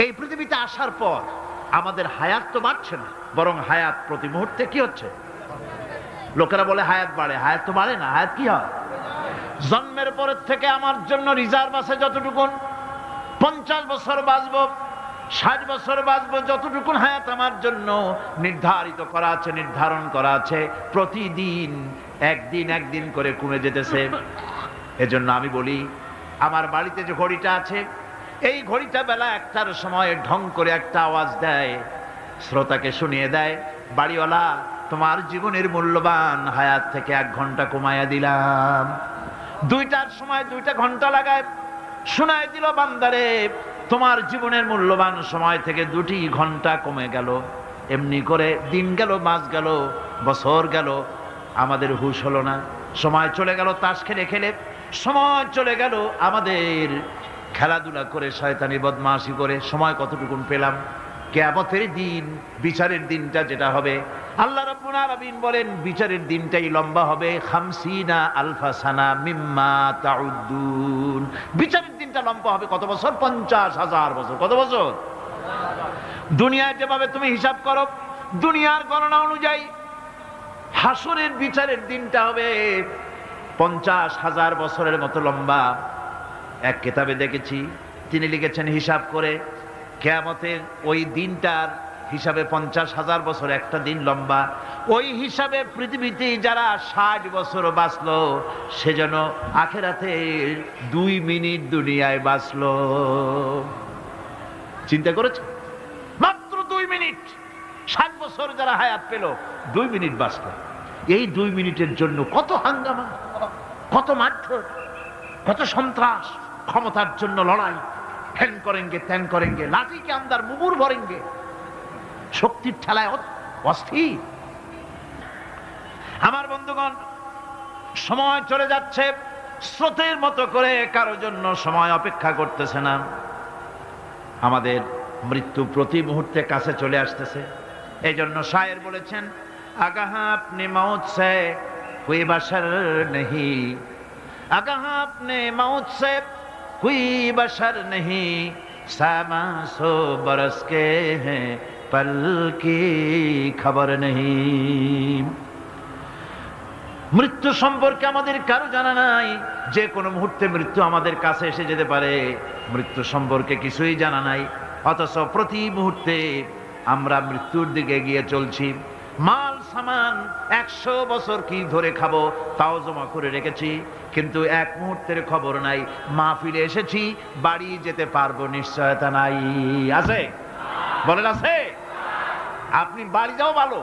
এই পৃথিবীতে আসার পর আমাদের হায়াত তো বাড়ছে না, বরং হায়াত প্রতি মুহূর্তে কি হচ্ছে? লোকেরা বলে হায়াত বাড়ে, হায়াত তো বাড়ে না। হায়াত কি হয়? জন্মের পরের থেকে আমার জন্য রিজার্ভ আছে যতটুকুন, 50 বছর বাঁচবো, 60 বছর বাঁচবো, যতটুকুন হায়াত আমার জন্য নির্ধারিত করা আছে, নির্ধারণ করা আছে, প্রতিদিন একদিন একদিন করে কমে যেতেছে। এজন্য আমি বলি, আমার বাড়িতে যে ঘড়িটা আছে, এই ঘড়িটা বেলা 1টার সময় ঢং করে একটা আওয়াজ দেয়, শ্রোতাকে শুনিয়ে দেয়, বাড়িওয়ালা তোমার জীবনের মূল্যবান হায়াত থেকে 1 ঘন্টা কমাইয়া দিলাম। 2টার সময় 2টা ঘন্টা লাগায় শোনায় দিল, বান্দারে তোমার জীবনের মূল্যবান সময় থেকে 2টি ঘন্টা কমে গেল। এমনি করে দিন গেল, মাস গেল, বছর গেল, আমাদের হুঁশ হলো না। সময় চলে গেল তাস খেলে খেলে, সময় চলে গেল আমাদের খেলাধুলা করে, শয়তানি বদমাশি করে। সময় কতটুকুন পেলাম? কিয়ামতের দিন, বিচারের দিনটা যেটা হবে, আল্লাহ রাব্বুল আলামিন বলেন বিচারের দিনটাই লম্বা হবে 50 আলফা সানা মিম্মা তাউদ্দুন। বিচারের দিনটা লম্বা হবে কত বছর? 50,000 বছর। কত বছর? দুনিয়ায় যেভাবে তুমি হিসাব করো, দুনিয়ার গণনা অনুযায়ী হাসরের বিচারের দিনটা হবে 50,000 বছরের মতো লম্বা। এক কিতাবে দেখেছি, তিনি লিখেছেন হিসাব করে, কিয়ামতের ওই দিনটার হিসাবে 50,000 বছর একটা দিন লম্বা। ওই হিসাবে পৃথিবীতে যারা 60 বছর বাঁচলো, সেজন্য আখেরাতে 2 মিনিট দুনিয়ায় বাঁচলো। চিন্তা করেছ? মাত্র 2 মিনিট। 60 বছর যারা হায়াত পেল, 2 মিনিট বাঁচলো। এই 2 মিনিটের জন্য কত হাঙ্গামা, কত মারধর, কত সন্ত্রাস, ক্ষমতার জন্য লড়াই, হ্যান করেঙ্গে ত্যান করেঙ্গে, লাঠিকে আন্দার মুগুর ভরেঙ্গে, শক্তির ঠেলায় অস্থির। আমার বন্ধুগণ, সময় চলে যাচ্ছে স্রোতের মতো করে, কারোর জন্য সময় অপেক্ষা করতেছে না। আমাদের মৃত্যু প্রতি মুহূর্তে কাছে চলে আসতেছে। এই জন্য শায়ের বলেছেন, আগাহ আপনি মৌত সে কোই বশর নেহি, আগাহ আপনি মৌত সে কোই বশর নেহি, সামা সো বরস কে হ্যাঁ পল কি খবর নেহি। মৃত্যু সম্পর্কে আমাদের কারো জানা নাই, যে কোনো মুহূর্তে মৃত্যু আমাদের কাছে এসে যেতে পারে। মৃত্যু সম্পর্কে কিছুই জানা নাই, অথচ প্রতি মুহূর্তে আমরা মৃত্যুর দিকে এগিয়ে চলছি। মাল সামান 100 বছর কি ধরে খাবো তাও জমা করে রেখেছি, কিন্তু এক মুহূর্তের খবর নাই। মাহফিলে এসেছি, বাড়ি যেতে পারবো নিশ্চয়তা নাই। আছে? বলেন আছে? আপনি বাড়ি যাও ভালো,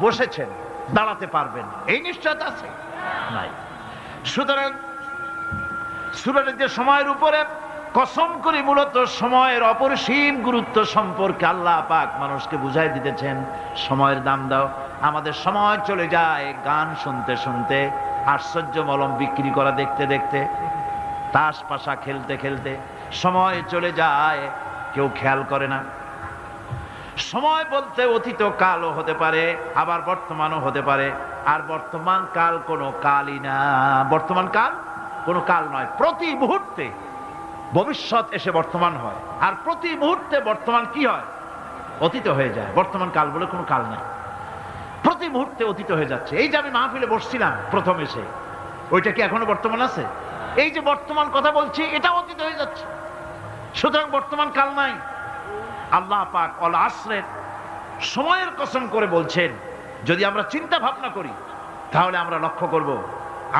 বসেছেন, দাঁড়াতে পারবেন, এই নিশ্চয়তা আছে? নাই। সুতরাং সূরার যে সময়ের উপরে কসম করে মূলত সময়ের অপরিসীম গুরুত্ব সম্পর্কে আল্লাহ পাক মানুষকে বুঝাই দিতেছেন। সময়ের দাম দাও। আমাদের সময় চলে যায় গান শুনতে শুনতে, আশ্চর্য মলম বিক্রি করা দেখতে দেখতে, তাস পাশা খেলতে খেলতে সময় চলে যায়, কেউ খেয়াল করে না। সময় বলতে অতীত কালও হতে পারে, আবার বর্তমানও হতে পারে। আর বর্তমান কাল কোনো কালই না। বর্তমান কাল কোনো কাল নয়। প্রতি মুহূর্তে ভবিষ্যৎ এসে বর্তমান হয়, আর প্রতি মুহূর্তে বর্তমান কি হয়? অতীত হয়ে যায়। বর্তমান কাল বলে কোনো কাল নাই, প্রতি মুহূর্তে অতীত হয়ে যাচ্ছে। এই যে আমি মাহফিলে বসছিলাম প্রথম এসে, ওইটা কি এখনো বর্তমান আছে? এই যে বর্তমান কথা বলছি, এটা অতীত হয়ে যাচ্ছে। সুতরাং বর্তমান কাল নাই। আল্লাহ পাক অল আসরের সময়ের কসম করে বলছেন। যদি আমরা চিন্তা ভাবনা করি, তাহলে আমরা লক্ষ্য করব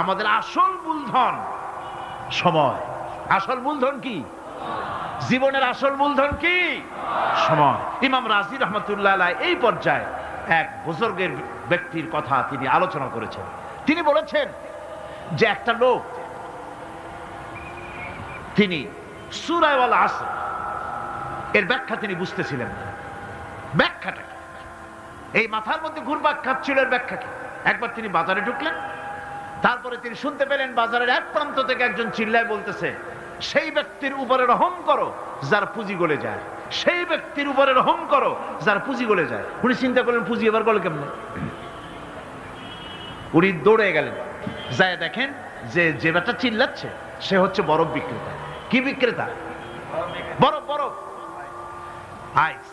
আমাদের আসল মূলধন সময়। আসল মূলধন কি? জীবনের আসল মূলধন কি? সময়। ইমাম রাজি রহমতুল্লাহ আলাইহি এই পর্যায়ে এক বুজুর্গের ব্যক্তির কথা তিনি আলোচনা করেছেন। তিনি বলেছেন যে একটা লোক, তিনি সূরা আল আসর এর ব্যাখ্যা তিনি বুঝতেছিলেন না। ব্যাখ্যাটা কি? এই মাথার মধ্যে ঘুরপাক খাচ্ছিল এর ব্যাখ্যা কি? একবার তিনি বাজারে ঢুকলেন, তারপরে তিনি শুনতে পেলেন বাজারের এক প্রান্ত থেকে একজন চিল্লায় বলতেছে, সেই ব্যক্তির উপরে রহম করো যার পুঁজি গলে যায়, সেই ব্যক্তির উপরে রহম করো যার পুঁজি গলে যায়। উনি চিন্তা করলেন পুঁজি এবার গলে কেমনে? উনি দৌড়ে গেলেন, যায় দেখেন যে ব্যাটা চিল্লাচ্ছে সে হচ্ছে বরফ বিক্রেতা। কি বিক্রেতা? বরফ। বরফ। আইস।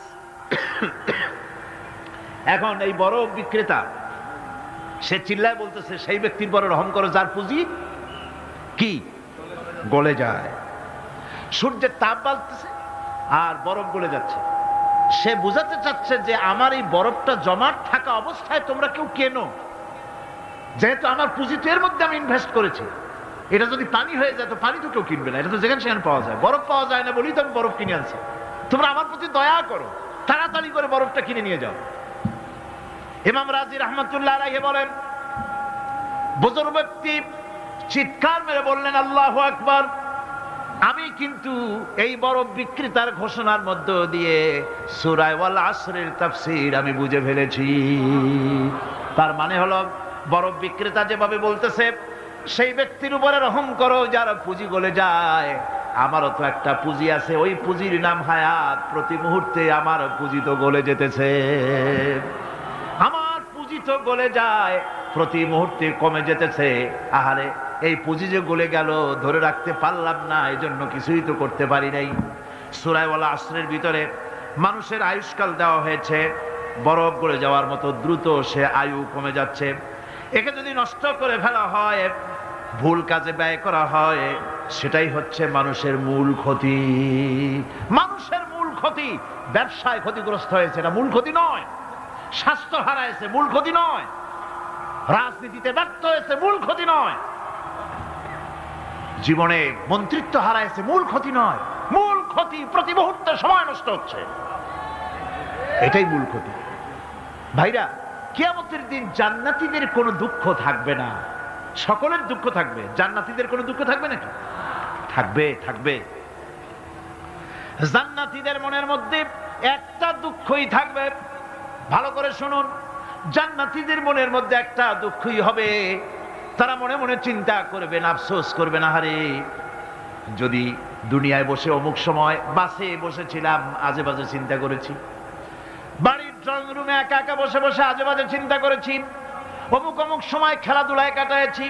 এখন এই বরফ বিক্রেতা সে চিল্লায় বলতেছে, সেই ব্যক্তির বড় রহম করো যার পুঁজি কি গলে যায়। সূর্যের তাপ বাড়তেছে আর বরফ গলে যাচ্ছে। সে বুঝাতে চাচ্ছে যে আমার এই বরফটা জমাট থাকা অবস্থায় তোমরা কেউ কেনো, যেহেতু আমার পুঁজি তো এর মধ্যে আমি ইনভেস্ট করেছি। এটা যদি পানি হয়ে যায় তো পানি তো কেউ কিনবে না, এটা তো যেখানে সেখানে পাওয়া যায়। বরফ পাওয়া যায় না বলেই তো আমি বরফ কিনে আনছি। তোমরা আমার প্রতি দয়া করো, তাড়াতাড়ি করে বরফটা কিনে নিয়ে যাও। ইমাম রাজি রহমতুল্লাহ আলাইহি বলেন, বুজুর্গ ব্যক্তি চিৎকার মেরে বললেন, আল্লাহু আকবার, আমি কিন্তু এই বরফ বিক্রেতার ঘোষণার মধ্য দিয়ে সূরা ওয়াল আসরের তাফসীর আমি বুঝে ফেলেছি। তার মানে হলো বরফ বিক্রেতা যেভাবে বলতেছে, সেই ব্যক্তির উপরে রহম করো যার পুঁজি গলে যায়। আমারও তো একটা পুঁজি আছে, ওই পুঁজির নাম হায়াত। প্রতি মুহূর্তে আমার পুঁজি তো গলে যেতেছে, আমার পুঁজি তো গলে যায়, প্রতি মুহূর্তে কমে যেতেছে। আহারে, এই পুঁজি যে গলে গেল ধরে রাখতে পারলাম না, এই জন্য কিছুই তো করতে পারি নাই। সূরা ওয়াল আসরের ভিতরে মানুষের আয়ুষ্কাল দেওয়া হয়েছে, বরফ গলে যাওয়ার মতো দ্রুত সে আয়ু কমে যাচ্ছে। একে যদি নষ্ট করে ফেলা হয়, ভুল কাজে ব্যয় করা হয়, সেটাই হচ্ছে মানুষের মূল ক্ষতি। মানুষের মূল ক্ষতি। ব্যবসায় ক্ষতিগ্রস্ত হয়েছে, এটা মূল ক্ষতি নয়। স্বাস্থ্য হারাইছে, মূল ক্ষতি নয়। রাজনীতিতে ব্যর্থ হয়েছে, মূল ক্ষতি নয়। জীবনে মন্ত্রিত্ব হারাইছে, মূল ক্ষতি নয়। মূল ক্ষতি প্রতি মুহূর্তে সময় নষ্ট হচ্ছে, এটাই মূল ক্ষতি। ভাইরা, কিয়ামতের দিন জান্নাতীদের কোনো দুঃখ থাকবে না, সকলের দুঃখ থাকবে। জান্নাতীদের কোনো দুঃখ থাকবে নাকি? থাকবে, থাকবে। জান্নাতীদের মনের মধ্যে একটা দুঃখই থাকবে। ভালো করে শুনুন, জান্নাতীদের মনের মধ্যে একটা দুঃখই হবে। তারা মনে মনে চিন্তা করবেন, আফসোস করবেন, আহারে যদি দুনিয়ায় বসে অমুক সময় বাসে বসেছিলাম, আজে বাজে চিন্তা করেছি, বাড়ির ড্রয়িং রুমে একা একা বসে বসে আজে বাজে চিন্তা করেছি, অমুক অমুক সময় খেলাধুলায় কাটাইছি,